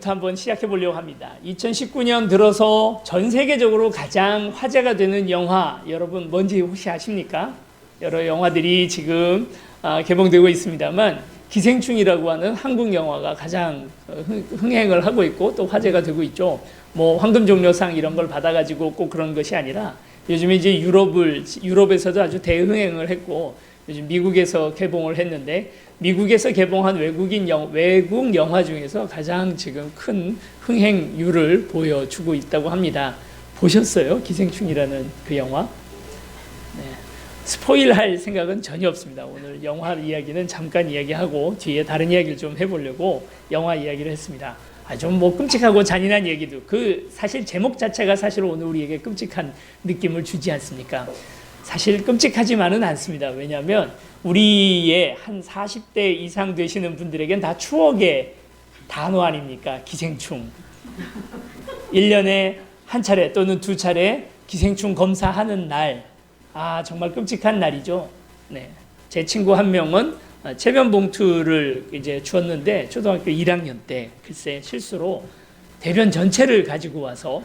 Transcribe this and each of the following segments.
영화부터 한번 시작해 보려고 합니다. 2019년 들어서 전 세계적으로 가장 화제가 되는 영화, 여러분 뭔지 혹시 아십니까? 여러 영화들이 지금 개봉되고 있습니다만 기생충이라고 하는 한국 영화가 가장 흥행을 하고 있고 또 화제가 되고 있죠. 뭐 황금종려상 이런 걸 받아가지고 꼭 그런 것이 아니라 요즘에 이제 유럽에서도 아주 대흥행을 했고 요즘 미국에서 개봉을 했는데 미국에서 개봉한 외국 영화 중에서 가장 지금 큰 흥행률을 보여주고 있다고 합니다. 보셨어요? 기생충이라는 그 영화? 네. 스포일할 생각은 전혀 없습니다. 오늘 영화 이야기는 잠깐 이야기하고 뒤에 다른 이야기를 좀 해보려고 영화 이야기를 했습니다. 좀 뭐 끔찍하고 잔인한 얘기도 사실 제목 자체가 사실 오늘 우리에게 끔찍한 느낌을 주지 않습니까? 사실 끔찍하지만은 않습니다. 왜냐하면 우리의 한 40대 이상 되시는 분들에겐 다 추억의 단어 아닙니까? 기생충. 1년에 한 차례 또는 두 차례 기생충 검사하는 날. 정말 끔찍한 날이죠. 네. 제 친구 한 명은 체면 봉투를 이제 주었는데 초등학교 1학년 때 글쎄 실수로 대변 전체를 가지고 와서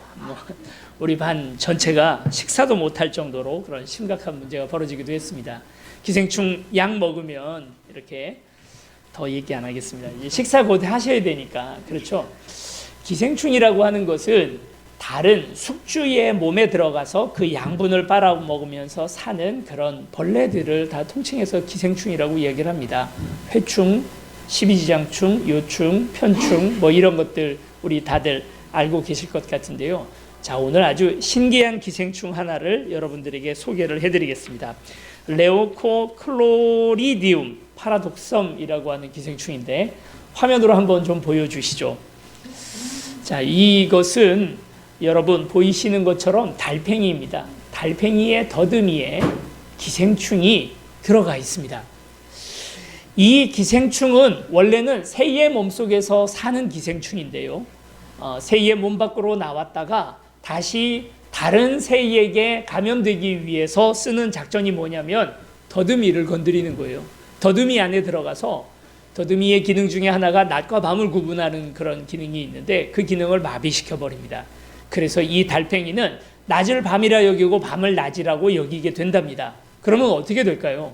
우리 반 전체가 식사도 못할 정도로 그런 심각한 문제가 벌어지기도 했습니다. 기생충 약 먹으면 이렇게 더 얘기 안 하겠습니다. 식사 곧 하셔야 되니까 그렇죠. 기생충이라고 하는 것은 다른 숙주의 몸에 들어가서 그 양분을 빨아먹으면서 사는 그런 벌레들을 다 통칭해서 기생충이라고 얘기를 합니다. 회충, 십이지장충, 요충, 편충 뭐 이런 것들 우리 다들 알고 계실 것 같은데요. 자, 오늘 아주 신기한 기생충 하나를 여러분들에게 소개를 해드리겠습니다. 레오코클로리디움 파라독섬이라고 하는 기생충인데 화면으로 한번 좀 보여주시죠. 자, 이것은 여러분 보이시는 것처럼 달팽이입니다. 달팽이의 더듬이에 기생충이 들어가 있습니다. 이 기생충은 원래는 새의 몸속에서 사는 기생충인데요. 새의 몸 밖으로 나왔다가 다시 다른 새에게 감염되기 위해서 쓰는 작전이 뭐냐면 더듬이를 건드리는 거예요. 더듬이 안에 들어가서 더듬이의 기능 중에 하나가 낮과 밤을 구분하는 그런 기능이 있는데 그 기능을 마비시켜 버립니다. 그래서 이 달팽이는 낮을 밤이라 여기고 밤을 낮이라고 여기게 된답니다. 그러면 어떻게 될까요?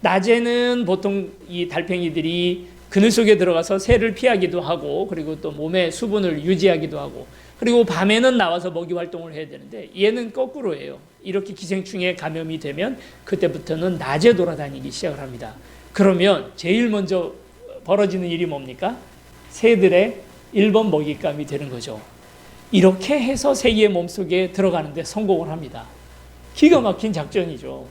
낮에는 보통 이 달팽이들이 그늘 속에 들어가서 새를 피하기도 하고 그리고 또 몸의 수분을 유지하기도 하고 그리고 밤에는 나와서 먹이 활동을 해야 되는데 얘는 거꾸로예요. 이렇게 기생충에 감염이 되면 그때부터는 낮에 돌아다니기 시작을 합니다. 그러면 제일 먼저 벌어지는 일이 뭡니까? 새들의 1번 먹잇감이 되는 거죠. 이렇게 해서 새의 몸속에 들어가는데 성공을 합니다. 기가 막힌 작전이죠.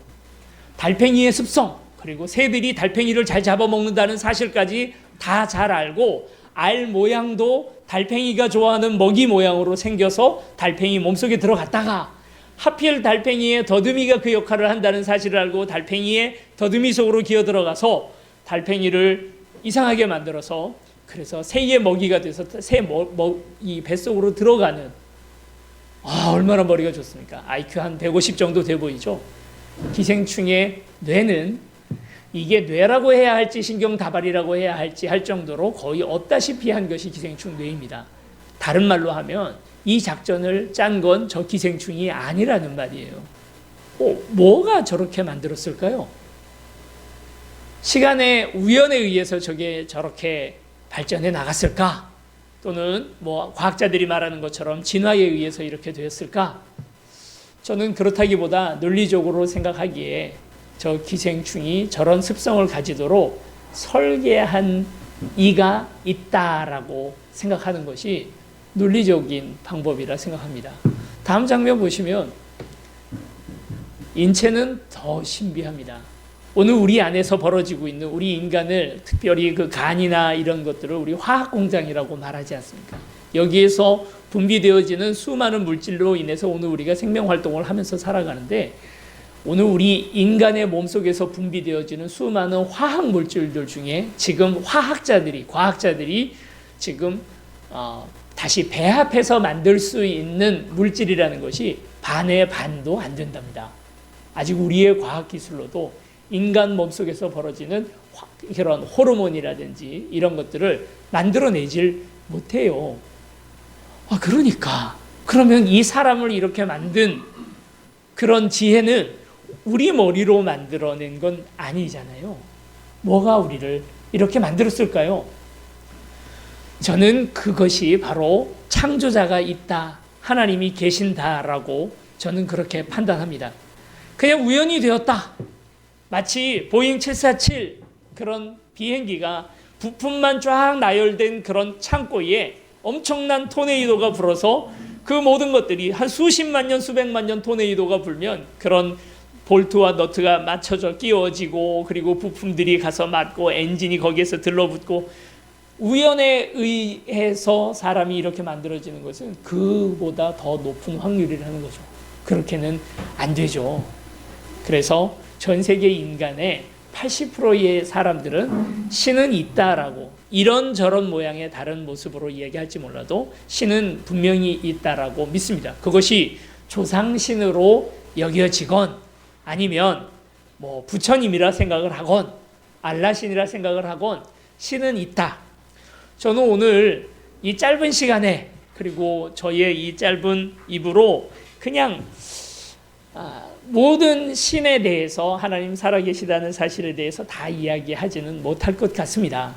달팽이의 습성 그리고 새들이 달팽이를 잘 잡아먹는다는 사실까지 다 잘 알고 알 모양도 달팽이가 좋아하는 먹이 모양으로 생겨서 달팽이 몸속에 들어갔다가 하필 달팽이의 더듬이가 그 역할을 한다는 사실을 알고 달팽이의 더듬이 속으로 기어들어가서 달팽이를 이상하게 만들어서 그래서 새의 먹이가 돼서 이 뱃속으로 들어가는 얼마나 머리가 좋습니까? IQ 한 150 정도 돼 보이죠? 기생충의 뇌는 이게 뇌라고 해야 할지 신경다발이라고 해야 할지 할 정도로 거의 없다시피 한 것이 기생충 뇌입니다. 다른 말로 하면 이 작전을 짠 건 저 기생충이 아니라는 말이에요. 뭐가 저렇게 만들었을까요? 시간의 우연에 의해서 저게 저렇게 발전해 나갔을까? 또는 뭐 과학자들이 말하는 것처럼 진화에 의해서 이렇게 되었을까? 저는 그렇다기보다 논리적으로 생각하기에 저 기생충이 저런 습성을 가지도록 설계한 이가 있다라고 생각하는 것이 논리적인 방법이라 생각합니다. 다음 장면 보시면 인체는 더 신비합니다. 오늘 우리 안에서 벌어지고 있는 우리 인간을 특별히 그 간이나 이런 것들을 우리 화학공장이라고 말하지 않습니까? 여기에서 분비되어지는 수많은 물질로 인해서 오늘 우리가 생명활동을 하면서 살아가는데 오늘 우리 인간의 몸속에서 분비되어지는 수많은 화학 물질들 중에 지금 과학자들이 지금 다시 배합해서 만들 수 있는 물질이라는 것이 반의 반도 안 된답니다. 아직 우리의 과학기술로도 인간 몸속에서 벌어지는 그런 호르몬이라든지 이런 것들을 만들어내질 못해요. 그러니까 그러면 이 사람을 이렇게 만든 그런 지혜는 우리 머리로 만들어낸 건 아니잖아요. 뭐가 우리를 이렇게 만들었을까요? 저는 그것이 바로 창조자가 있다, 하나님이 계신다라고 저는 그렇게 판단합니다. 그냥 우연이 되었다. 마치 보잉 747 그런 비행기가 부품만 쫙 나열된 그런 창고에 엄청난 토네이도가 불어서 그 모든 것들이 한 수십만 년, 수백만 년 토네이도가 불면 그런 볼트와 너트가 맞춰져 끼워지고 그리고 부품들이 가서 맞고 엔진이 거기에서 들러붙고 우연에 의해서 사람이 이렇게 만들어지는 것은 그보다 더 높은 확률이라는 거죠. 그렇게는 안 되죠. 그래서 전 세계 인간의 80%의 사람들은 신은 있다라고 이런저런 모양의 다른 모습으로 이야기할지 몰라도 신은 분명히 있다라고 믿습니다. 그것이 조상신으로 여겨지건 아니면 뭐 부처님이라 생각을 하건 알라신이라 생각을 하건 신은 있다. 저는 오늘 이 짧은 시간에 그리고 저의 이 짧은 입으로 그냥 모든 신에 대해서 하나님 살아계시다는 사실에 대해서 다 이야기하지는 못할 것 같습니다.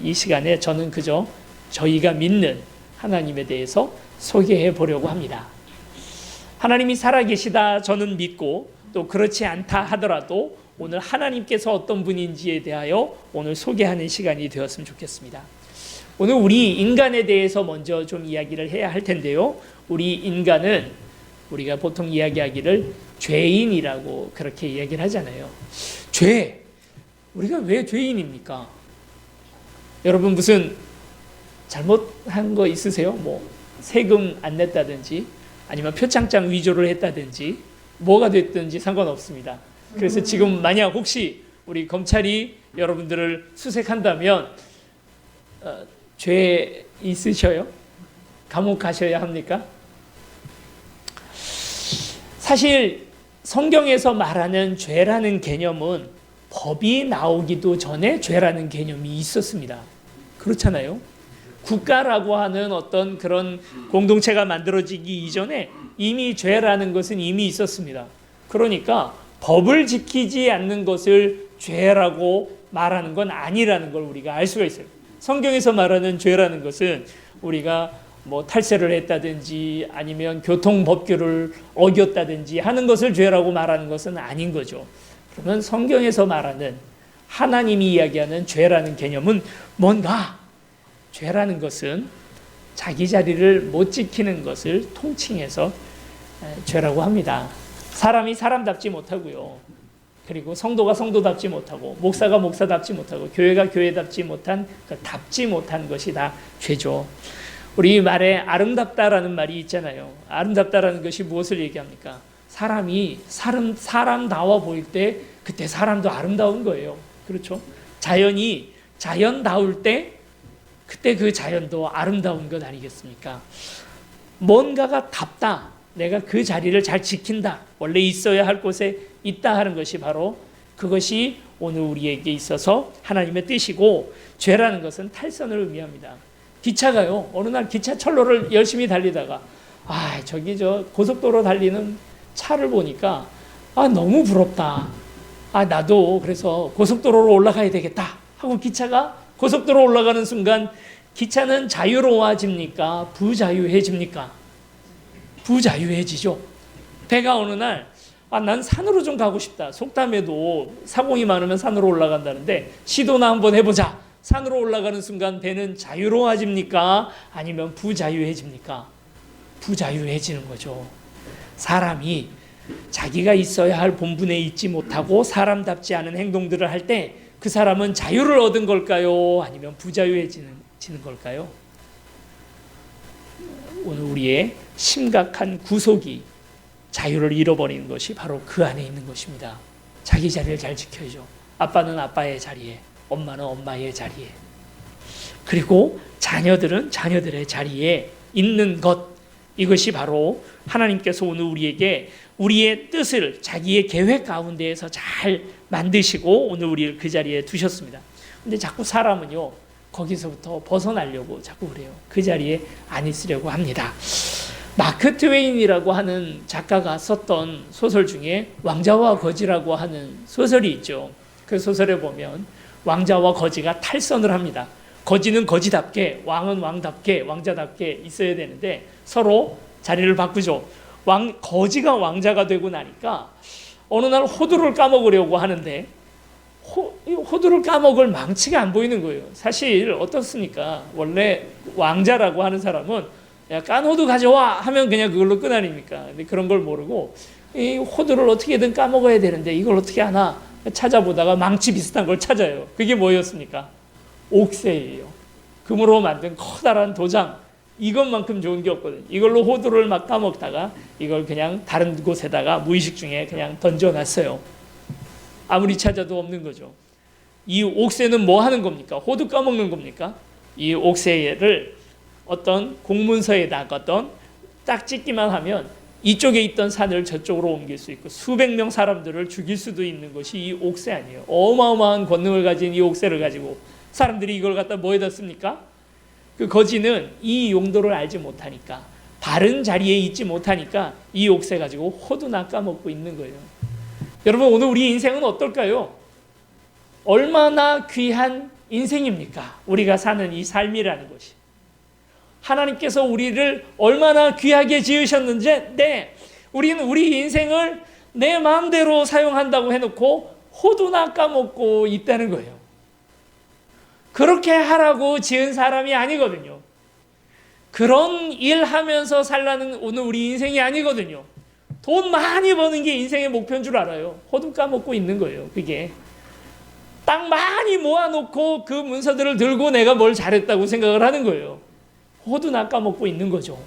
이 시간에 저는 그저 저희가 믿는 하나님에 대해서 소개해 보려고 합니다. 하나님이 살아계시다 저는 믿고 또 그렇지 않다 하더라도 오늘 하나님께서 어떤 분인지에 대하여 오늘 소개하는 시간이 되었으면 좋겠습니다. 오늘 우리 인간에 대해서 먼저 좀 이야기를 해야 할 텐데요. 우리 인간은 우리가 보통 이야기하기를 죄인이라고 그렇게 이야기를 하잖아요. 죄. 우리가 왜 죄인입니까? 여러분 무슨 잘못한 거 있으세요? 뭐 세금 안 냈다든지 아니면 표창장 위조를 했다든지 뭐가 됐든지 상관없습니다. 그래서 지금 만약 혹시 우리 검찰이 여러분들을 수색한다면 죄 있으셔요? 감옥 가셔야 합니까? 사실 성경에서 말하는 죄라는 개념은 법이 나오기도 전에 죄라는 개념이 있었습니다. 그렇잖아요. 국가라고 하는 어떤 그런 공동체가 만들어지기 이전에 이미 죄라는 것은 이미 있었습니다. 그러니까 법을 지키지 않는 것을 죄라고 말하는 건 아니라는 걸 우리가 알 수가 있어요. 성경에서 말하는 죄라는 것은 우리가 뭐 탈세를 했다든지 아니면 교통법규를 어겼다든지 하는 것을 죄라고 말하는 것은 아닌 거죠. 그러면 성경에서 말하는 하나님이 이야기하는 죄라는 개념은 뭔가? 죄라는 것은 자기 자리를 못 지키는 것을 통칭해서 죄라고 합니다. 사람이 사람답지 못하고요. 그리고 성도가 성도답지 못하고 목사가 목사답지 못하고 교회가 교회답지 못한 그 답지 못한 것이 다 죄죠. 우리 말에 아름답다라는 말이 있잖아요. 아름답다라는 것이 무엇을 얘기합니까? 사람이 사람다워 보일 때 그때 사람도 아름다운 거예요. 그렇죠? 자연이 자연다울 때 그때 그 자연도 아름다운 것 아니겠습니까? 뭔가가 답다. 내가 그 자리를 잘 지킨다. 원래 있어야 할 곳에 있다 하는 것이 바로 그것이 오늘 우리에게 있어서 하나님의 뜻이고 죄라는 것은 탈선을 의미합니다. 기차가요. 어느 날 기차철로를 열심히 달리다가 저기 저 고속도로 달리는 차를 보니까 너무 부럽다. 나도 그래서 고속도로로 올라가야 되겠다 하고 기차가 고속도로 올라가는 순간 기차는 자유로워집니까? 부자유해집니까? 부자유해지죠. 배가 어느 날 난 산으로 좀 가고 싶다. 속담에도 사공이 많으면 산으로 올라간다는데 시도나 한번 해보자. 산으로 올라가는 순간 배는 자유로워집니까? 아니면 부자유해집니까? 부자유해지는 거죠. 사람이 자기가 있어야 할 본분에 있지 못하고 사람답지 않은 행동들을 할 때 그 사람은 자유를 얻은 걸까요? 아니면 부자유해지는 걸까요? 오늘 우리의 심각한 구속이 자유를 잃어버리는 것이 바로 그 안에 있는 것입니다. 자기 자리를 잘 지켜야죠. 아빠는 아빠의 자리에, 엄마는 엄마의 자리에, 그리고 자녀들은 자녀들의 자리에 있는 것, 이것이 바로 하나님께서 오늘 우리에게 우리의 뜻을 자기의 계획 가운데에서 잘 만드시고 오늘 우리를 그 자리에 두셨습니다. 근데 자꾸 사람은요, 거기서부터 벗어나려고 자꾸 그래요. 그 자리에 안 있으려고 합니다. 마크 트웨인이라고 하는 작가가 썼던 소설 중에 왕자와 거지라고 하는 소설이 있죠. 그 소설에 보면 왕자와 거지가 탈선을 합니다. 거지는 거지답게, 왕은 왕답게, 왕자답게 있어야 되는데 서로 자리를 바꾸죠. 거지가 왕자가 되고 나니까 어느 날 호두를 까먹으려고 하는데 호두를 까먹을 망치가 안 보이는 거예요. 사실 어떻습니까? 원래 왕자라고 하는 사람은 야, 깐 호두 가져와 하면 그냥 그걸로 끝 아닙니까? 근데 그런 걸 모르고 이 호두를 어떻게든 까먹어야 되는데 이걸 어떻게 하나 찾아보다가 망치 비슷한 걸 찾아요. 그게 뭐였습니까? 옥새예요. 금으로 만든 커다란 도장. 이것만큼 좋은 게 없거든요. 이걸로 호두를 막 까먹다가 이걸 그냥 다른 곳에다가 무의식 중에 그냥 던져놨어요. 아무리 찾아도 없는 거죠. 이 옥새는 뭐 하는 겁니까? 호두 까먹는 겁니까? 이 옥새를 어떤 공문서에 나갔던 딱 찍기만 하면 이쪽에 있던 산을 저쪽으로 옮길 수 있고 수백 명 사람들을 죽일 수도 있는 것이 이 옥새 아니에요. 어마어마한 권능을 가진 이 옥새를 가지고 사람들이 이걸 갖다 뭐에다 씁니까? 그 거지는 이 용도를 알지 못하니까 바른 자리에 있지 못하니까 이 옥새 가지고 호두나 까먹고 있는 거예요. 여러분 오늘 우리 인생은 어떨까요? 얼마나 귀한 인생입니까? 우리가 사는 이 삶이라는 것이. 하나님께서 우리를 얼마나 귀하게 지으셨는지 우리는 우리 인생을 내 마음대로 사용한다고 해놓고 호두나 까먹고 있다는 거예요. 그렇게 하라고 지은 사람이 아니거든요. 그런 일 하면서 살라는 오늘 우리 인생이 아니거든요. 돈 많이 버는 게 인생의 목표인 줄 알아요. 호두 까먹고 있는 거예요. 그게 땅 많이 모아놓고 그 문서들을 들고 내가 뭘 잘했다고 생각을 하는 거예요. 호두나 까먹고 있는 거죠.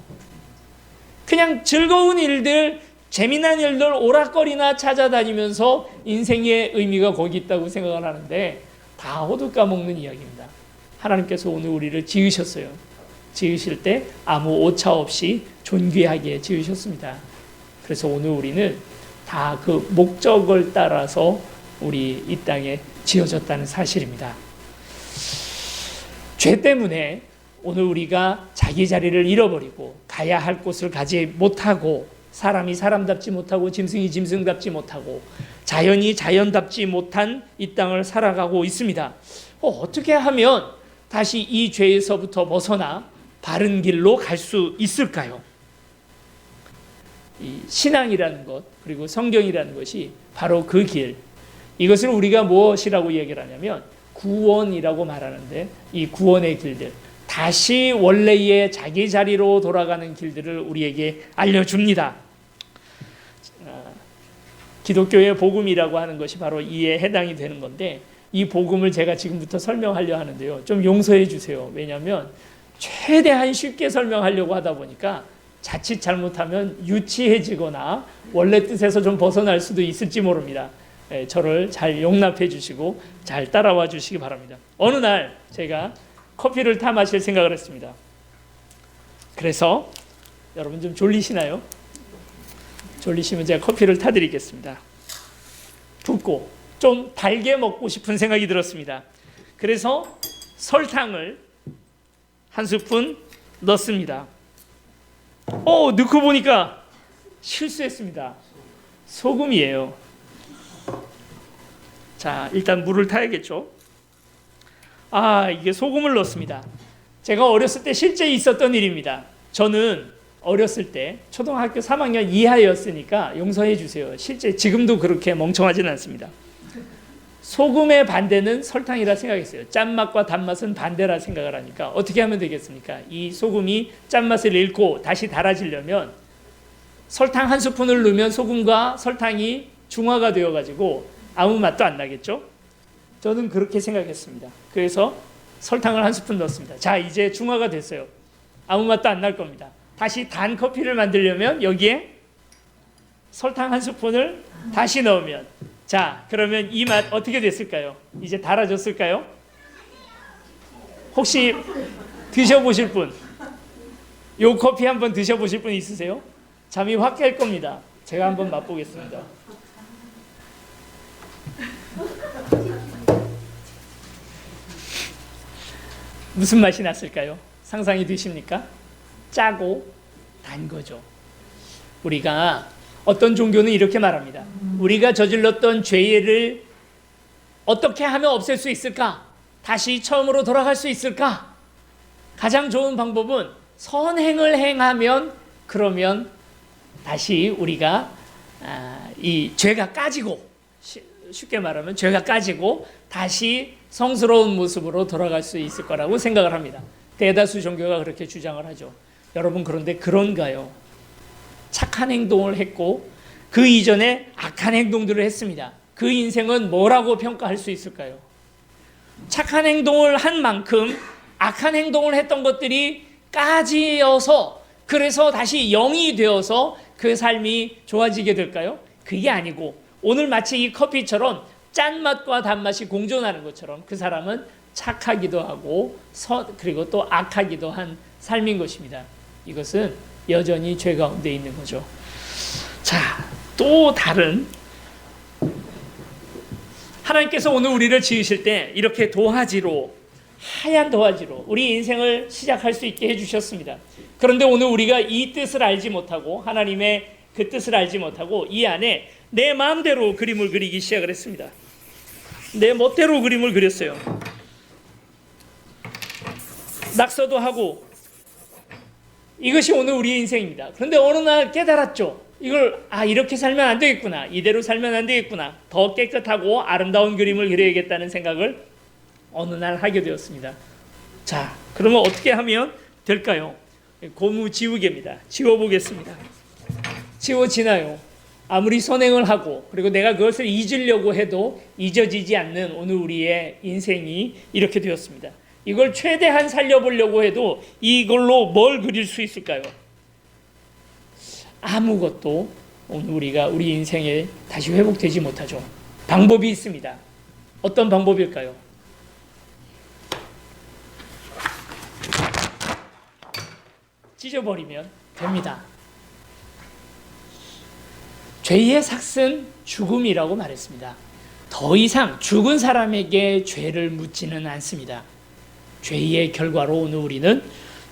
그냥 즐거운 일들, 재미난 일들 오락거리나 찾아다니면서 인생의 의미가 거기 있다고 생각을 하는데 다 호두 까먹는 이야기입니다. 하나님께서 오늘 우리를 지으셨어요. 지으실 때 아무 오차 없이 존귀하게 지으셨습니다. 그래서 오늘 우리는 다 그 목적을 따라서 우리 이 땅에 지어졌다는 사실입니다. 죄 때문에 오늘 우리가 자기 자리를 잃어버리고 가야 할 곳을 가지 못하고 사람이 사람답지 못하고 짐승이 짐승답지 못하고 자연이 자연답지 못한 이 땅을 살아가고 있습니다. 어떻게 하면 다시 이 죄에서부터 벗어나 바른 길로 갈 수 있을까요? 이 신앙이라는 것 그리고 성경이라는 것이 바로 그 길. 이것을 우리가 무엇이라고 얘기를 하냐면 구원이라고 말하는데 이 구원의 길들 다시 원래의 자기 자리로 돌아가는 길들을 우리에게 알려줍니다. 기독교의 복음이라고 하는 것이 바로 이에 해당이 되는 건데 이 복음을 제가 지금부터 설명하려 하는데요. 좀 용서해 주세요. 왜냐하면 최대한 쉽게 설명하려고 하다 보니까 자칫 잘못하면 유치해지거나 원래 뜻에서 좀 벗어날 수도 있을지 모릅니다. 저를 잘 용납해 주시고 잘 따라와 주시기 바랍니다. 어느 날 제가 커피를 타 마실 생각을 했습니다. 그래서 여러분 좀 졸리시나요? 졸리시면 제가 커피를 타드리겠습니다. 붓고 좀 달게 먹고 싶은 생각이 들었습니다. 그래서 설탕을 한 스푼 넣습니다. 넣고 보니까 실수했습니다. 소금이에요. 자, 일단 물을 타야겠죠. 이게 소금을 넣습니다. 제가 어렸을 때 실제 있었던 일입니다. 저는 어렸을 때 초등학교 3학년 이하였으니까 용서해 주세요. 실제 지금도 그렇게 멍청하지는 않습니다. 소금의 반대는 설탕이라 생각했어요. 짠맛과 단맛은 반대라 생각을 하니까 어떻게 하면 되겠습니까? 이 소금이 짠맛을 잃고 다시 달아지려면 설탕 한 스푼을 넣으면 소금과 설탕이 중화가 되어가지고 아무 맛도 안 나겠죠? 저는 그렇게 생각했습니다. 그래서 설탕을 한 스푼 넣었습니다. 자, 이제 중화가 됐어요. 아무 맛도 안 날 겁니다. 다시 단 커피를 만들려면 여기에 설탕 한 스푼을 다시 넣으면 자, 그러면 이 맛 어떻게 됐을까요? 이제 달아졌을까요? 혹시 드셔보실 분? 요 커피 한번 드셔보실 분 있으세요? 잠이 확 깰 겁니다. 제가 한번 맛보겠습니다. 무슨 맛이 났을까요? 상상이 되십니까? 짜고 단 거죠. 우리가 어떤 종교는 이렇게 말합니다. 우리가 저질렀던 죄를 어떻게 하면 없앨 수 있을까? 다시 처음으로 돌아갈 수 있을까? 가장 좋은 방법은 선행을 행하면, 그러면 다시 우리가 이 죄가 까지고, 쉽게 말하면 죄가 까지고 다시 성스러운 모습으로 돌아갈 수 있을 거라고 생각을 합니다. 대다수 종교가 그렇게 주장을 하죠. 여러분, 그런데 그런가요? 착한 행동을 했고 그 이전에 악한 행동들을 했습니다. 그 인생은 뭐라고 평가할 수 있을까요? 착한 행동을 한 만큼 악한 행동을 했던 것들이 까지어서, 그래서 다시 영이 되어서 그 삶이 좋아지게 될까요? 그게 아니고, 오늘 마치 이 커피처럼 짠맛과 단맛이 공존하는 것처럼 그 사람은 착하기도 하고 그리고 또 악하기도 한 삶인 것입니다. 이것은 여전히 죄 가운데 있는 거죠. 자, 또 다른, 하나님께서 오늘 우리를 지으실 때 이렇게 도화지로, 하얀 도화지로 우리 인생을 시작할 수 있게 해주셨습니다. 그런데 오늘 우리가 이 뜻을 알지 못하고, 하나님의 그 뜻을 알지 못하고 이 안에 내 마음대로 그림을 그리기 시작을 했습니다. 내 멋대로 그림을 그렸어요. 낙서도 하고. 이것이 오늘 우리의 인생입니다. 그런데 어느 날 깨달았죠. 이걸 이렇게 살면 안 되겠구나, 이대로 살면 안 되겠구나, 더 깨끗하고 아름다운 그림을 그려야겠다는 생각을 어느 날 하게 되었습니다. 자, 그러면 어떻게 하면 될까요? 고무 지우개입니다. 지워보겠습니다. 지워지나요? 아무리 선행을 하고 그리고 내가 그것을 잊으려고 해도 잊어지지 않는 오늘 우리의 인생이 이렇게 되었습니다. 이걸 최대한 살려보려고 해도 이걸로 뭘 그릴 수 있을까요? 아무것도 오늘 우리가 우리 인생에 다시 회복되지 못하죠. 방법이 있습니다. 어떤 방법일까요? 찢어버리면 됩니다. 죄의 삭은 죽음이라고 말했습니다. 더 이상 죽은 사람에게 죄를 묻지는 않습니다. 죄의 결과로 오늘 우리는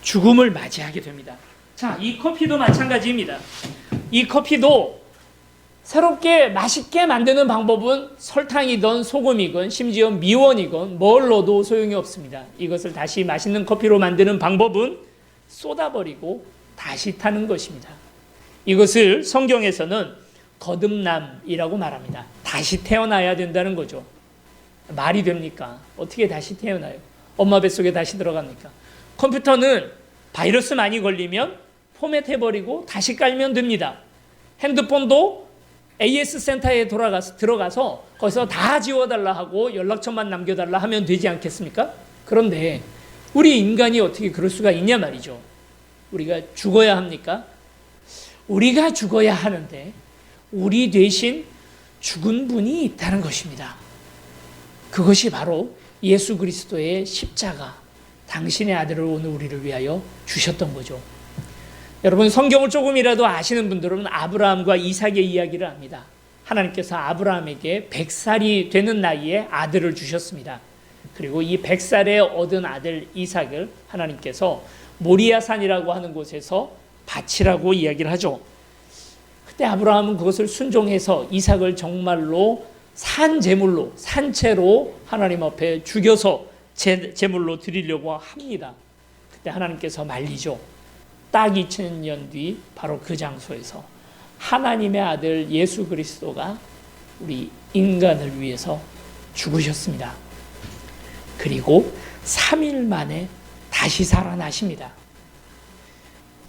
죽음을 맞이하게 됩니다. 자, 이 커피도 마찬가지입니다. 이 커피도 새롭게 맛있게 만드는 방법은 설탕이든 소금이건 심지어 미원이건 뭘 넣어도 소용이 없습니다. 이것을 다시 맛있는 커피로 만드는 방법은 쏟아버리고 다시 타는 것입니다. 이것을 성경에서는 거듭남이라고 말합니다. 다시 태어나야 된다는 거죠. 말이 됩니까? 어떻게 다시 태어나요? 엄마 뱃속에 다시 들어갑니까? 컴퓨터는 바이러스 많이 걸리면 포맷해버리고 다시 깔면 됩니다. 핸드폰도 AS 센터에 들어가서 거기서 다 지워달라 하고 연락처만 남겨달라 하면 되지 않겠습니까? 그런데 우리 인간이 어떻게 그럴 수가 있냐 말이죠. 우리가 죽어야 합니까? 우리가 죽어야 하는데 우리 대신 죽은 분이 있다는 것입니다. 그것이 바로 예수 그리스도의 십자가, 당신의 아들을 오늘 우리를 위하여 주셨던 거죠. 여러분, 성경을 조금이라도 아시는 분들은 아브라함과 이삭의 이야기를 압니다. 하나님께서 아브라함에게 100살이 되는 나이에 아들을 주셨습니다. 그리고 이 100살에 얻은 아들 이삭을 하나님께서 모리아산이라고 하는 곳에서 바치라고 이야기를 하죠. 그때 아브라함은 그것을 순종해서 이삭을 정말로 산제물로, 산채로 하나님 앞에 죽여서 제물로 드리려고 합니다. 그때 하나님께서 말리죠. 딱 2000년 뒤 바로 그 장소에서 하나님의 아들 예수 그리스도가 우리 인간을 위해서 죽으셨습니다. 그리고 3일 만에 다시 살아나십니다.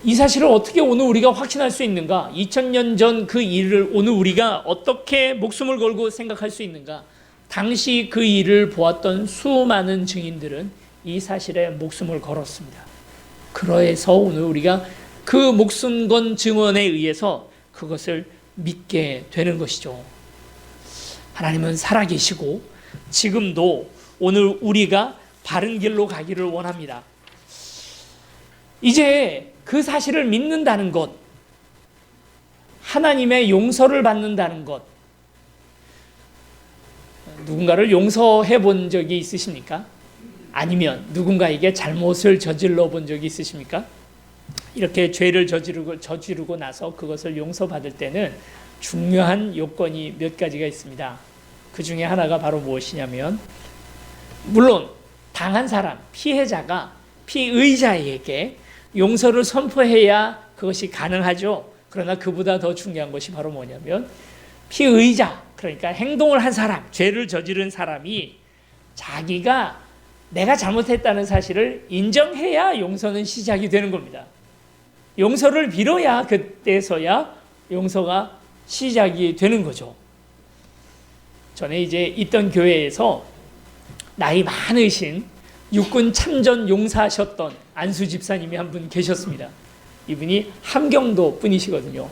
이 사실을 어떻게 오늘 우리가 확신할 수 있는가? 2000년 전 그 일을 오늘 우리가 어떻게 목숨을 걸고 생각할 수 있는가? 당시 그 일을 보았던 수많은 증인들은 이 사실에 목숨을 걸었습니다. 그래서 오늘 우리가 그 목숨 건 증언에 의해서 그것을 믿게 되는 것이죠. 하나님은 살아계시고 지금도 오늘 우리가 바른 길로 가기를 원합니다. 이제 그 사실을 믿는다는 것, 하나님의 용서를 받는다는 것, 누군가를 용서해 본 적이 있으십니까? 아니면 누군가에게 잘못을 저질러 본 적이 있으십니까? 이렇게 죄를 저지르고 나서 그것을 용서받을 때는 중요한 요건이 몇 가지가 있습니다. 그 중에 하나가 바로 무엇이냐면, 물론 당한 사람, 피해자가 피의자에게 용서를 선포해야 그것이 가능하죠. 그러나 그보다 더 중요한 것이 바로 뭐냐면, 피의자, 그러니까 행동을 한 사람, 죄를 저지른 사람이 자기가 내가 잘못했다는 사실을 인정해야 용서는 시작이 되는 겁니다. 용서를 빌어야 그때서야 용서가 시작이 되는 거죠. 전에 이제 있던 교회에서 나이 많으신 육군 참전 용사하셨던 안수 집사님이 한 분 계셨습니다. 이분이 함경도 분이시거든요.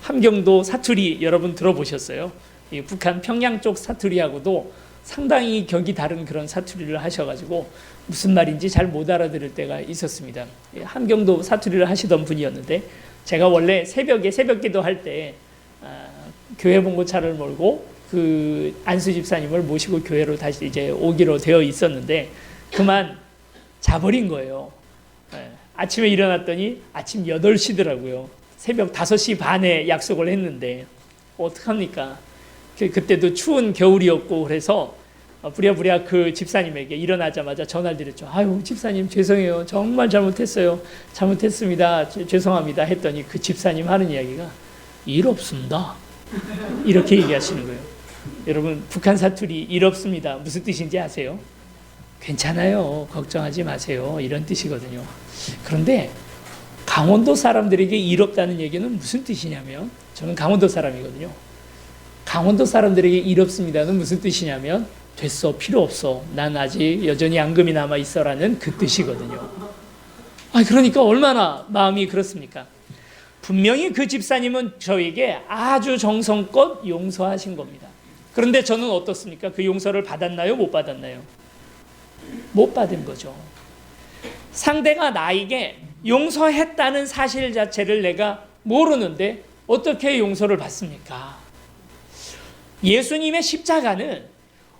함경도 사투리 여러분 들어보셨어요? 이 북한 평양 쪽 사투리하고도 상당히 격이 다른 그런 사투리를 하셔가지고 무슨 말인지 잘 못 알아들을 때가 있었습니다. 함경도 사투리를 하시던 분이었는데, 제가 원래 새벽기도 할 때 교회 봉고차를 몰고 그 안수 집사님을 모시고 교회로 다시 이제 오기로 되어 있었는데 그만 자버린 거예요. 아침에 일어났더니 아침 8시더라고요. 새벽 5시 반에 약속을 했는데 어떡합니까? 그때도 추운 겨울이었고 그래서 부랴부랴 그 집사님에게 일어나자마자 전화를 드렸죠. 아유, 집사님 죄송해요. 정말 잘못했어요. 잘못했습니다. 죄송합니다. 했더니 그 집사님 하는 이야기가 일 없습니다. 이렇게 얘기하시는 거예요. 여러분, 북한 사투리 일 없습니다. 무슨 뜻인지 아세요? 괜찮아요. 걱정하지 마세요. 이런 뜻이거든요. 그런데 강원도 사람들에게 일 없다는 얘기는 무슨 뜻이냐면, 저는 강원도 사람이거든요. 강원도 사람들에게 일 없습니다는 무슨 뜻이냐면, 됐어, 필요 없어, 난 아직 여전히 앙금이 남아 있어라는 그 뜻이거든요. 그러니까 얼마나 마음이 그렇습니까? 분명히 그 집사님은 저에게 아주 정성껏 용서하신 겁니다. 그런데 저는 어떻습니까? 그 용서를 받았나요? 못 받았나요? 못 받은 거죠. 상대가 나에게 용서했다는 사실 자체를 내가 모르는데 어떻게 용서를 받습니까? 예수님의 십자가는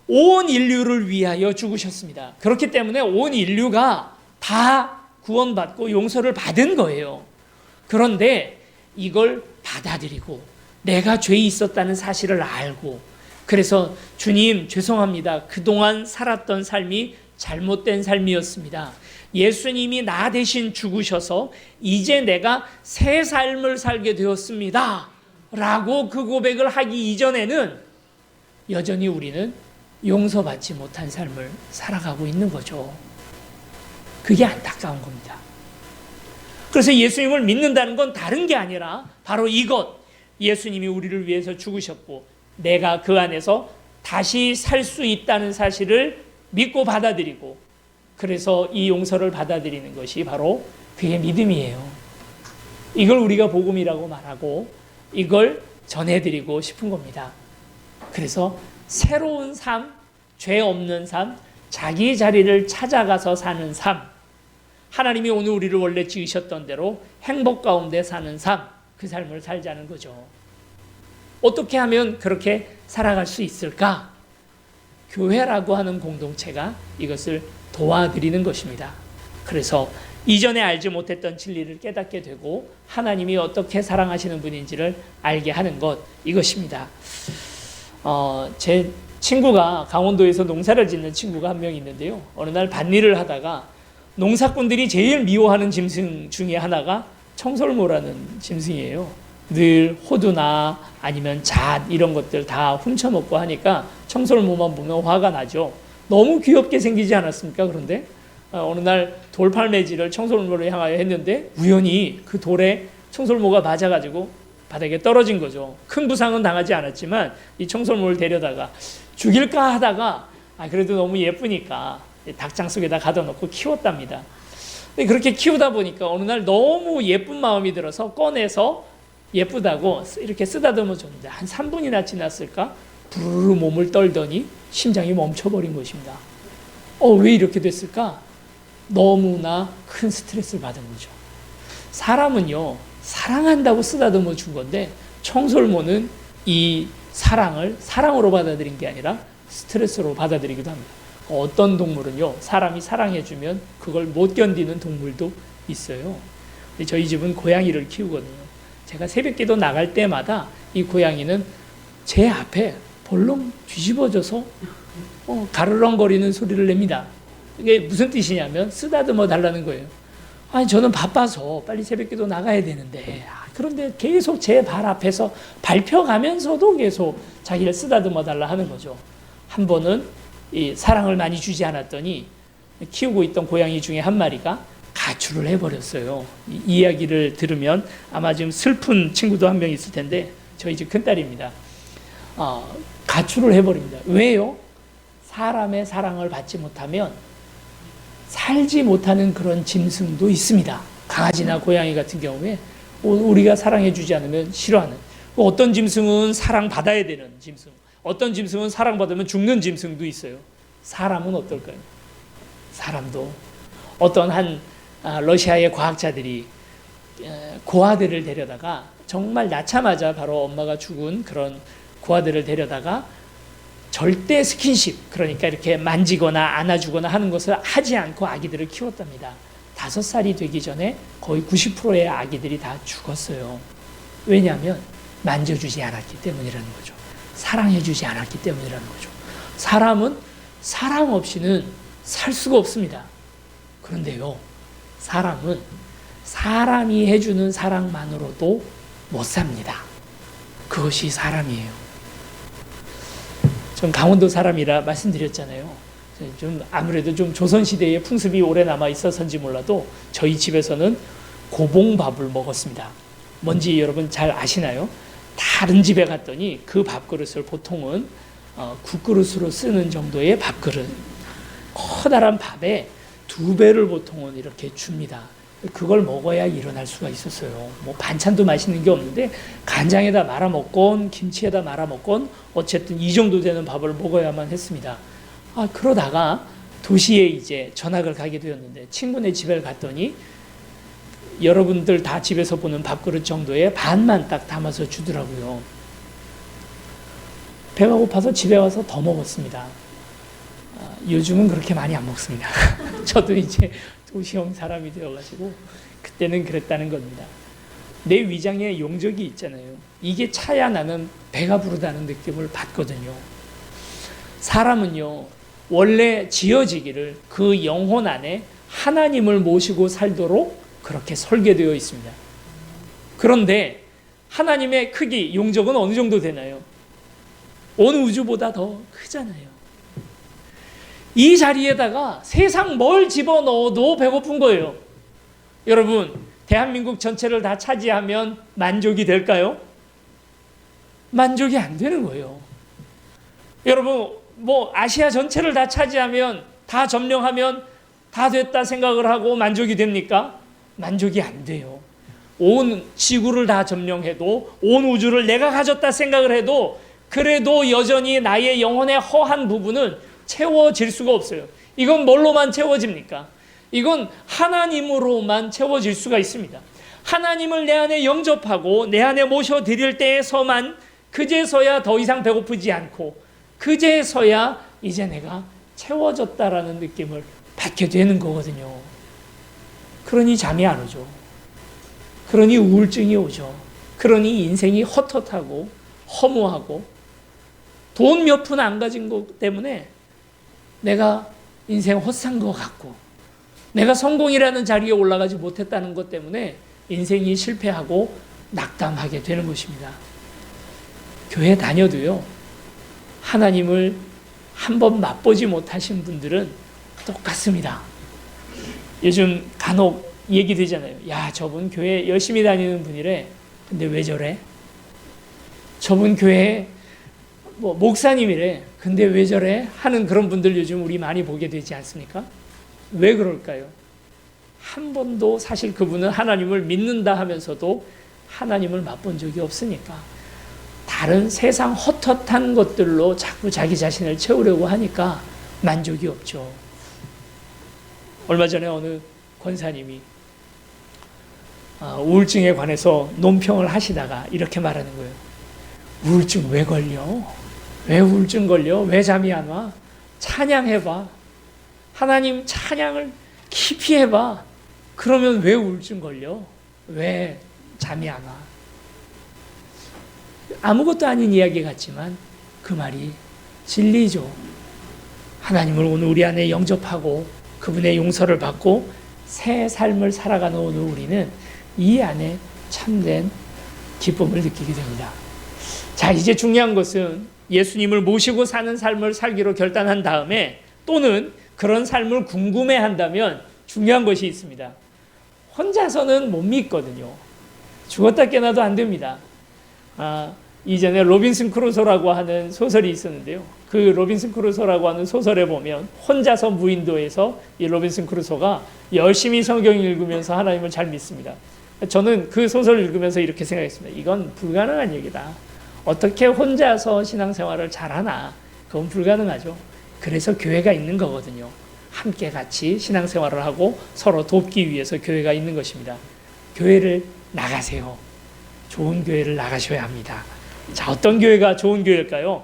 온 인류를 위하여 죽으셨습니다. 그렇기 때문에 온 인류가 다 구원받고 용서를 받은 거예요. 그런데 이걸 받아들이고 내가 죄 있었다는 사실을 알고, 그래서 주님 죄송합니다. 그동안 살았던 삶이 잘못된 삶이었습니다. 예수님이 나 대신 죽으셔서 이제 내가 새 삶을 살게 되었습니다. 라고 그 고백을 하기 이전에는 여전히 우리는 용서받지 못한 삶을 살아가고 있는 거죠. 그게 안타까운 겁니다. 그래서 예수님을 믿는다는 건 다른 게 아니라 바로 이것, 예수님이 우리를 위해서 죽으셨고 내가 그 안에서 다시 살 수 있다는 사실을 믿고 받아들이고, 그래서 이 용서를 받아들이는 것이 바로 그의 믿음이에요. 이걸 우리가 복음이라고 말하고 이걸 전해드리고 싶은 겁니다. 그래서 새로운 삶, 죄 없는 삶, 자기 자리를 찾아가서 사는 삶, 하나님이 오늘 우리를 원래 지으셨던 대로 행복 가운데 사는 삶, 그 삶을 살자는 거죠. 어떻게 하면 그렇게 살아갈 수 있을까? 교회라고 하는 공동체가 이것을 도와드리는 것입니다. 그래서 이전에 알지 못했던 진리를 깨닫게 되고 하나님이 어떻게 사랑하시는 분인지를 알게 하는 것, 이것입니다. 제 친구가 강원도에서 농사를 짓는 친구가 한 명 있는데요. 어느 날 밭일을 하다가 농사꾼들이 제일 미워하는 짐승 중에 하나가 청설모라는 짐승이에요. 늘 호두나 아니면 잣 이런 것들 다 훔쳐먹고 하니까 청설모만 보면 화가 나죠. 너무 귀엽게 생기지 않았습니까? 그런데 어느 날 돌팔매질을 청설모를 향하여 했는데 우연히 그 돌에 청설모가 맞아가지고 바닥에 떨어진 거죠. 큰 부상은 당하지 않았지만 이 청설모를 데려다가 죽일까 하다가 그래도 너무 예쁘니까 닭장 속에다 가둬놓고 키웠답니다. 근데 그렇게 키우다 보니까 어느 날 너무 예쁜 마음이 들어서 꺼내서 예쁘다고 이렇게 쓰다듬어 줬는데 한 3분이나 지났을까? 부르르 몸을 떨더니 심장이 멈춰버린 것입니다. 왜 이렇게 됐을까? 너무나 큰 스트레스를 받은 거죠. 사람은요, 사랑한다고 쓰다듬어 준 건데 청설모는 이 사랑을 사랑으로 받아들인 게 아니라 스트레스로 받아들이기도 합니다. 어떤 동물은요, 사람이 사랑해주면 그걸 못 견디는 동물도 있어요. 근데 저희 집은 고양이를 키우거든요. 제가 새벽기도 나갈 때마다 이 고양이는 제 앞에 벌렁 뒤집어져서 가르렁거리는 소리를 냅니다. 이게 무슨 뜻이냐면 쓰다듬어 달라는 거예요. 아니, 저는 바빠서 빨리 새벽기도 나가야 되는데, 그런데 계속 제 발 앞에서 밟혀가면서도 계속 자기를 쓰다듬어 달라 하는 거죠. 한 번은 이 사랑을 많이 주지 않았더니 키우고 있던 고양이 중에 한 마리가 가출을 해버렸어요. 이 이야기를 들으면 아마 지금 슬픈 친구도 한 명 있을 텐데, 저희 집 큰딸입니다. 가출을 해버립니다. 왜요? 사람의 사랑을 받지 못하면 살지 못하는 그런 짐승도 있습니다. 강아지나 고양이 같은 경우에 우리가 사랑해주지 않으면 싫어하는, 어떤 짐승은 사랑받아야 되는 짐승, 어떤 짐승은 사랑받으면 죽는 짐승도 있어요. 사람은 어떨까요? 사람도 어떤 한 러시아의 과학자들이 고아들을 데려다가, 정말 낳자마자 바로 엄마가 죽은 그런 고아들을 데려다가 절대 스킨십, 그러니까 이렇게 만지거나 안아주거나 하는 것을 하지 않고 아기들을 키웠답니다. 5살이 되기 전에 거의 90%의 아기들이 다 죽었어요. 왜냐하면 만져주지 않았기 때문이라는 거죠. 사랑해주지 않았기 때문이라는 거죠. 사람은 사랑 없이는 살 수가 없습니다. 그런데요, 사람은 사람이 해주는 사랑만으로도 못 삽니다. 그것이 사람이에요. 전 강원도 사람이라 말씀드렸잖아요. 좀 아무래도 좀 조선시대의 풍습이 오래 남아 있어서인지 몰라도 저희 집에서는 고봉밥을 먹었습니다. 뭔지 여러분 잘 아시나요? 다른 집에 갔더니 그 밥그릇을 보통은 국그릇으로 쓰는 정도의 밥그릇, 커다란 밥에 2배를 보통은 이렇게 줍니다. 그걸 먹어야 일어날 수가 있었어요. 뭐 반찬도 맛있는 게 없는데 간장에다 말아 먹건 김치에다 말아 먹건 어쨌든 이 정도 되는 밥을 먹어야만 했습니다. 그러다가 도시에 이제 전학을 가게 되었는데 친구네 집에 갔더니 여러분들 다 집에서 보는 밥그릇 정도의 반만 딱 담아서 주더라고요. 배가 고파서 집에 와서 더 먹었습니다. 요즘은 그렇게 많이 안 먹습니다. 저도 이제 도시형 사람이 되어가지고 그때는 그랬다는 겁니다. 내 위장에 용적이 있잖아요. 이게 차야 나는 배가 부르다는 느낌을 받거든요. 사람은요, 원래 지어지기를 그 영혼 안에 하나님을 모시고 살도록 그렇게 설계되어 있습니다. 그런데 하나님의 크기, 용적은 어느 정도 되나요? 온 우주보다 더 크잖아요. 이 자리에다가 세상 뭘 집어넣어도 배고픈 거예요. 여러분, 대한민국 전체를 다 차지하면 만족이 될까요? 만족이 안 되는 거예요. 여러분, 뭐 아시아 전체를 다 차지하면, 다 점령하면 다 됐다 생각을 하고 만족이 됩니까? 만족이 안 돼요. 온 지구를 다 점령해도, 온 우주를 내가 가졌다 생각을 해도, 그래도 여전히 나의 영혼의 허한 부분은 채워질 수가 없어요. 이건 뭘로만 채워집니까? 이건 하나님으로만 채워질 수가 있습니다. 하나님을 내 안에 영접하고 내 안에 모셔드릴 때에서만, 그제서야 더 이상 배고프지 않고, 그제서야 이제 내가 채워졌다라는 느낌을 받게 되는 거거든요. 그러니 잠이 안 오죠. 그러니 우울증이 오죠. 그러니 인생이 헛헛하고 허무하고, 돈 몇 푼 안 가진 것 때문에 내가 인생 헛산 것 같고, 내가 성공이라는 자리에 올라가지 못했다는 것 때문에 인생이 실패하고 낙담하게 되는 것입니다. 교회 다녀도요, 하나님을 한번 맛보지 못하신 분들은 똑같습니다. 요즘 간혹 얘기되잖아요. 야, 저분 교회 열심히 다니는 분이래. 근데 왜 저래? 저분 교회 목사님이래. 근데 왜 저래? 하는 그런 분들 요즘 우리 많이 보게 되지 않습니까? 왜 그럴까요? 한 번도 사실 그분은 하나님을 믿는다 하면서도 하나님을 맛본 적이 없으니까 다른 세상 헛헛한 것들로 자꾸 자기 자신을 채우려고 하니까 만족이 없죠. 얼마 전에 어느 권사님이 우울증에 관해서 논평을 하시다가 이렇게 말하는 거예요. 우울증 왜 걸려? 왜 우울증 걸려? 왜 잠이 안 와? 찬양해봐. 하나님 찬양을 깊이 해봐. 그러면 왜 우울증 걸려? 왜 잠이 안 와? 아무것도 아닌 이야기 같지만 그 말이 진리죠. 하나님을 오늘 우리 안에 영접하고 그분의 용서를 받고 새 삶을 살아가는 오늘 우리는 이 안에 참된 기쁨을 느끼게 됩니다. 자, 이제 중요한 것은 예수님을 모시고 사는 삶을 살기로 결단한 다음에 또는 그런 삶을 궁금해한다면 중요한 것이 있습니다. 혼자서는 못 믿거든요. 죽었다 깨어나도 안 됩니다. 이전에 로빈슨 크루소라고 하는 소설이 있었는데요. 그 로빈슨 크루소라고 하는 소설에 보면 혼자서 무인도에서 이 로빈슨 크루소가 열심히 성경 읽으면서 하나님을 잘 믿습니다. 저는 그 소설을 읽으면서 이렇게 생각했습니다. 이건 불가능한 얘기다. 어떻게 혼자서 신앙생활을 잘하나? 그건 불가능하죠. 그래서 교회가 있는 거거든요. 함께 같이 신앙생활을 하고 서로 돕기 위해서 교회가 있는 것입니다. 교회를 나가세요. 좋은 교회를 나가셔야 합니다. 자, 어떤 교회가 좋은 교회일까요?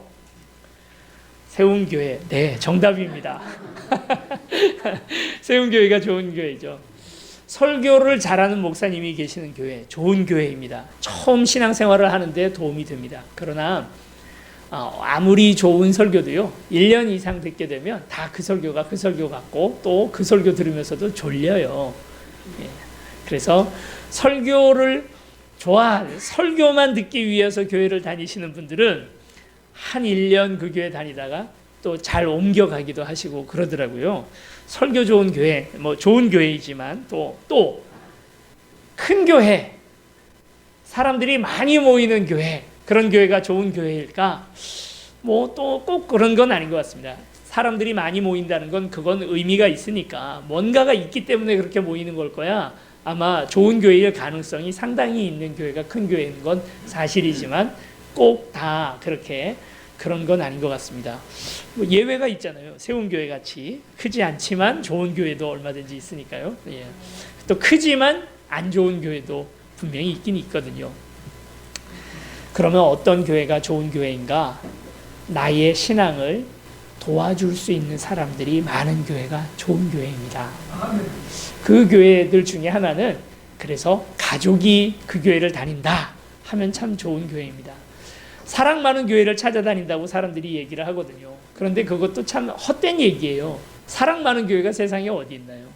세움교회. 네, 정답입니다. 세움교회가 좋은 교회죠. 설교를 잘하는 목사님이 계시는 교회, 좋은 교회입니다. 처음 신앙생활을 하는데 도움이 됩니다. 그러나 아무리 좋은 설교도요, 1년 이상 듣게 되면 다 그 설교가 그 설교 같고 또 그 설교 들으면서도 졸려요. 그래서 설교를 설교만 듣기 위해서 교회를 다니시는 분들은 한 1년 그 교회 다니다가 또 잘 옮겨가기도 하시고 그러더라고요. 설교 좋은 교회, 뭐 좋은 교회이지만 또 큰 교회, 사람들이 많이 모이는 교회, 그런 교회가 좋은 교회일까? 뭐 또 꼭 그런 건 아닌 것 같습니다. 사람들이 많이 모인다는 건 그건 의미가 있으니까 뭔가가 있기 때문에 그렇게 모이는 걸 거야. 아마 좋은 교회일 가능성이 상당히 있는 교회가 큰 교회인 건 사실이지만 꼭 다 그렇게 그런 건 아닌 것 같습니다. 뭐 예외가 있잖아요. 세움교회 같이 크지 않지만 좋은 교회도 얼마든지 있으니까요. 예. 또 크지만 안 좋은 교회도 분명히 있긴 있거든요. 그러면 어떤 교회가 좋은 교회인가? 나의 신앙을 도와줄 수 있는 사람들이 많은 교회가 좋은 교회입니다. 그 교회들 중에 하나는 그래서 가족이 그 교회를 다닌다 하면 참 좋은 교회입니다. 사랑 많은 교회를 찾아다닌다고 사람들이 얘기를 하거든요. 그런데 그것도 참 헛된 얘기예요. 사랑 많은 교회가 세상에 어디 있나요?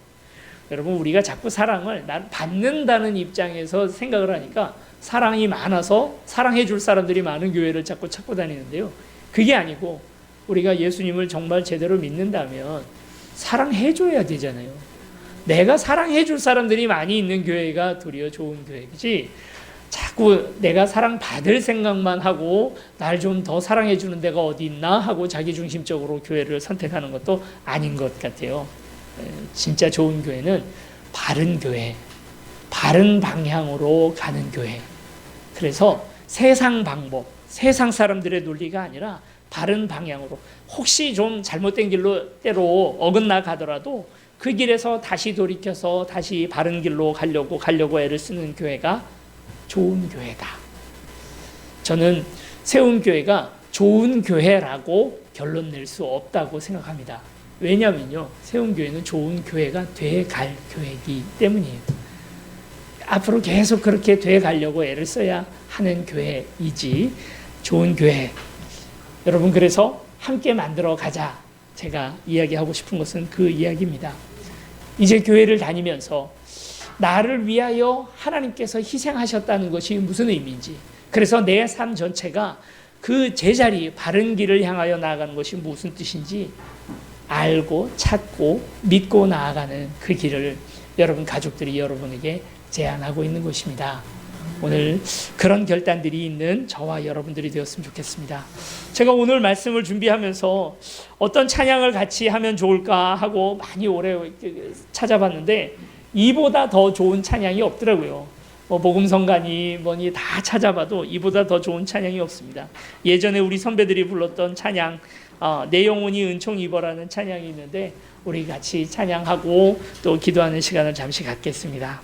여러분, 우리가 자꾸 사랑을 난 받는다는 입장에서 생각을 하니까 사랑이 많아서 사랑해 줄 사람들이 많은 교회를 자꾸 찾고 다니는데요. 그게 아니고 우리가 예수님을 정말 제대로 믿는다면 사랑해 줘야 되잖아요. 내가 사랑해 줄 사람들이 많이 있는 교회가 도리어 좋은 교회지, 자꾸 내가 사랑받을 생각만 하고 날 좀 더 사랑해 주는 데가 어디 있나 하고 자기중심적으로 교회를 선택하는 것도 아닌 것 같아요. 진짜 좋은 교회는 바른 교회, 바른 방향으로 가는 교회. 그래서 세상 방법, 세상 사람들의 논리가 아니라 바른 방향으로, 혹시 좀 잘못된 길로 때로 어긋나 가더라도 그 길에서 다시 돌이켜서 다시 바른 길로 가려고 애를 쓰는 교회가 좋은 교회다. 저는 세움교회가 좋은 교회라고 결론 낼 수 없다고 생각합니다. 왜냐면요, 세움교회는 좋은 교회가 돼갈 교회이기 때문이에요. 앞으로 계속 그렇게 돼가려고 애를 써야 하는 교회이지 좋은 교회. 여러분, 그래서 함께 만들어 가자. 제가 이야기하고 싶은 것은 그 이야기입니다. 이제 교회를 다니면서 나를 위하여 하나님께서 희생하셨다는 것이 무슨 의미인지, 그래서 내 삶 전체가 그 제자리 바른 길을 향하여 나아가는 것이 무슨 뜻인지 알고 찾고 믿고 나아가는 그 길을 여러분 가족들이 여러분에게 제안하고 있는 것입니다. 오늘 그런 결단들이 있는 저와 여러분들이 되었으면 좋겠습니다. 제가 오늘 말씀을 준비하면서 어떤 찬양을 같이 하면 좋을까 하고 많이 오래 찾아봤는데 이보다 더 좋은 찬양이 없더라고요. 뭐 복음성가니 뭐니 다 찾아봐도 이보다 더 좋은 찬양이 없습니다. 예전에 우리 선배들이 불렀던 찬양, 내 영혼이 은총 입어라는 찬양이 있는데 우리 같이 찬양하고 또 기도하는 시간을 잠시 갖겠습니다.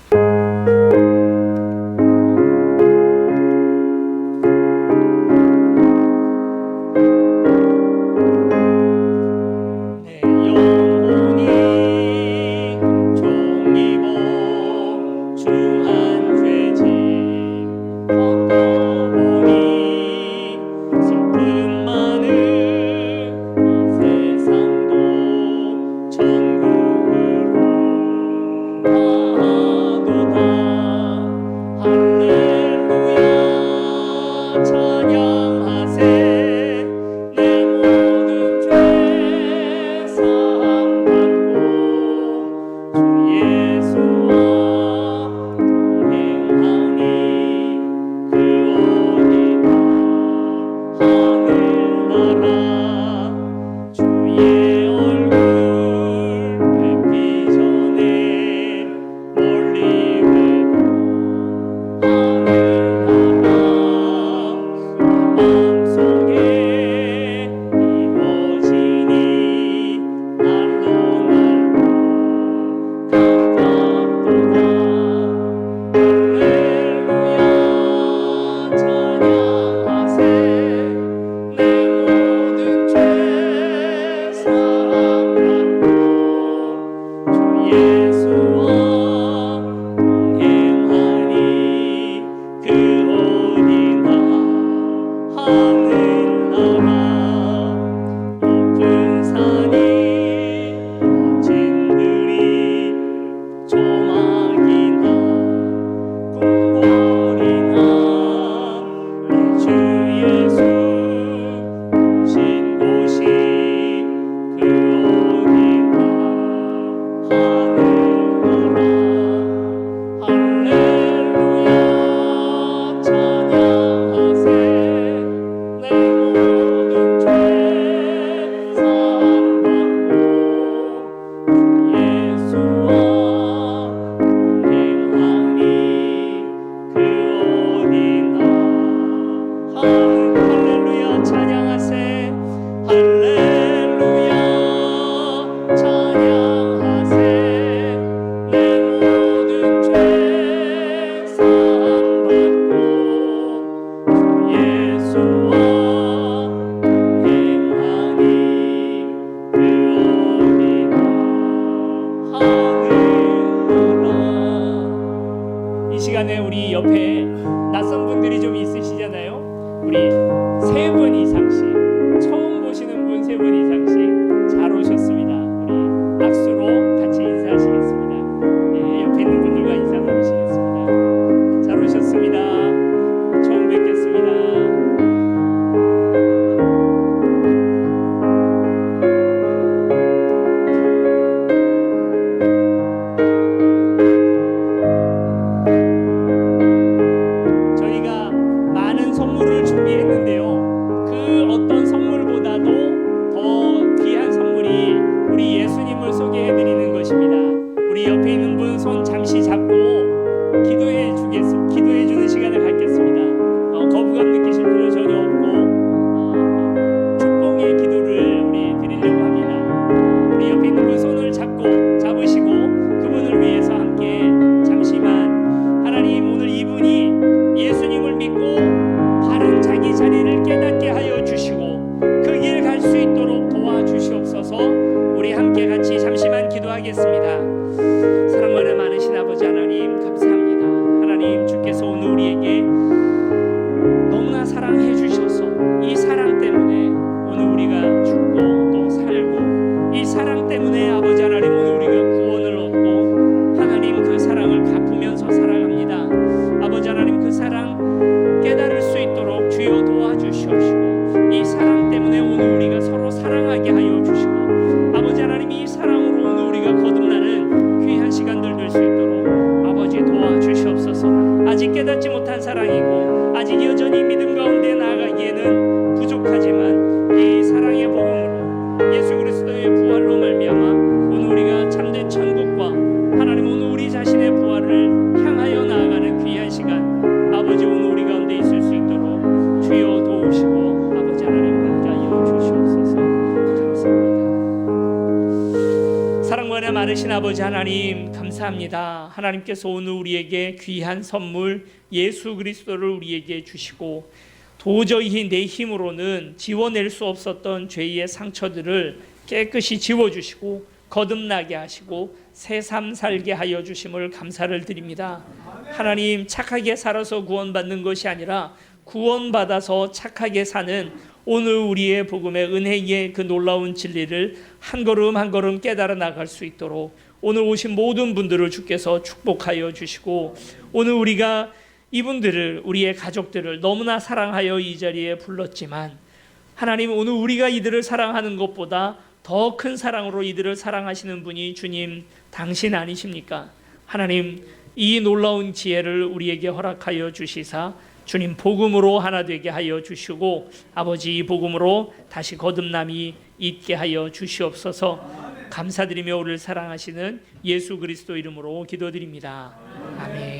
중에 낯선 분들이 좀 있으시잖아요. 우리 3분 이상씩, 처음 보시는 분 3분 이상씩 잘 오셨습니다. 우리 악수로 같이 인사하시겠습니다. 네, 옆에 있는 분들과 인사 나누시겠습니다. 잘 오셨습니다. 처음 뵙겠습니다. 기도해 주는 시간을 갖겠습니다. 거부감 느끼실 필요 전혀 없고 축복의 기도를 우리 드리려고 합니다. 우리 옆에 있는 분 손을 잡으시고 그분을 위해서 함께 잠시만 하나님, 오늘 이분이 예수님을 믿고 바른 자기 자리를 깨닫게 하여 주시고 그 길 갈 수 있도록 도와주시옵소서. 우리 함께 같이 잠시만 기도하겠습니다. 사랑만에 많으신 아버지 하나님, 감사합니다. 하나님, 주께서 오늘 우리에게 너무나 사랑해 주셔서 이 사랑 때문에 오늘 우리가 죽고 또 살고, 이 사랑 때문에 아버지 하나님 오늘 우리가 구원을 얻고 하나님 그 사랑을 갚으면서 살아갑니다. 아버지 하나님, 그 사랑 깨달을 수 있도록 주여 도와주시옵시고, 이 사랑 때문에 오늘 우리가 서로 사랑하게 하여 주시고, 아버지 하나님 이 사랑으로 오늘 우리가 거듭나는 귀한 시간들 될 수 있도록 아버지 도와주시옵소서. 아직 깨닫지 못한 사랑이고 아직 여전히 믿음 가운데 나아가기에는 부족하지만 이 사랑의 복음으로 예수 그리스도의 부활로 말미암아 오늘 우리가 참된 천국과 하나님 오늘 우리 자신의 부활을 향하여 나아가는 귀한 시간 아버지 오늘 우리 가운데 있을 수 있도록 주여 도우시고 아버지 하나님 함께하여 주시옵소서. 감사합니다. 사랑과 많으신 아버지 하나님, 감사합니다. 하나님께서 오늘 우리에게 귀한 선물 예수 그리스도를 우리에게 주시고 도저히 내 힘으로는 지워낼 수 없었던 죄의 상처들을 깨끗이 지워주시고 거듭나게 하시고 새삼 살게 하여 주심을 감사를 드립니다. 하나님, 착하게 살아서 구원받는 것이 아니라 구원받아서 착하게 사는 오늘 우리의 복음의 은혜의 그 놀라운 진리를 한 걸음 한 걸음 깨달아 나갈 수 있도록 오늘 오신 모든 분들을 주께서 축복하여 주시고, 오늘 우리가 이분들을, 우리의 가족들을 너무나 사랑하여 이 자리에 불렀지만 하나님, 오늘 우리가 이들을 사랑하는 것보다 더 큰 사랑으로 이들을 사랑하시는 분이 주님 당신 아니십니까? 하나님, 이 놀라운 지혜를 우리에게 허락하여 주시사 주님 복음으로 하나 되게 하여 주시고 아버지 이 복음으로 다시 거듭남이 있게 하여 주시옵소서. 감사드리며 우리를 사랑하시는 예수 그리스도 이름으로 기도드립니다. 아멘.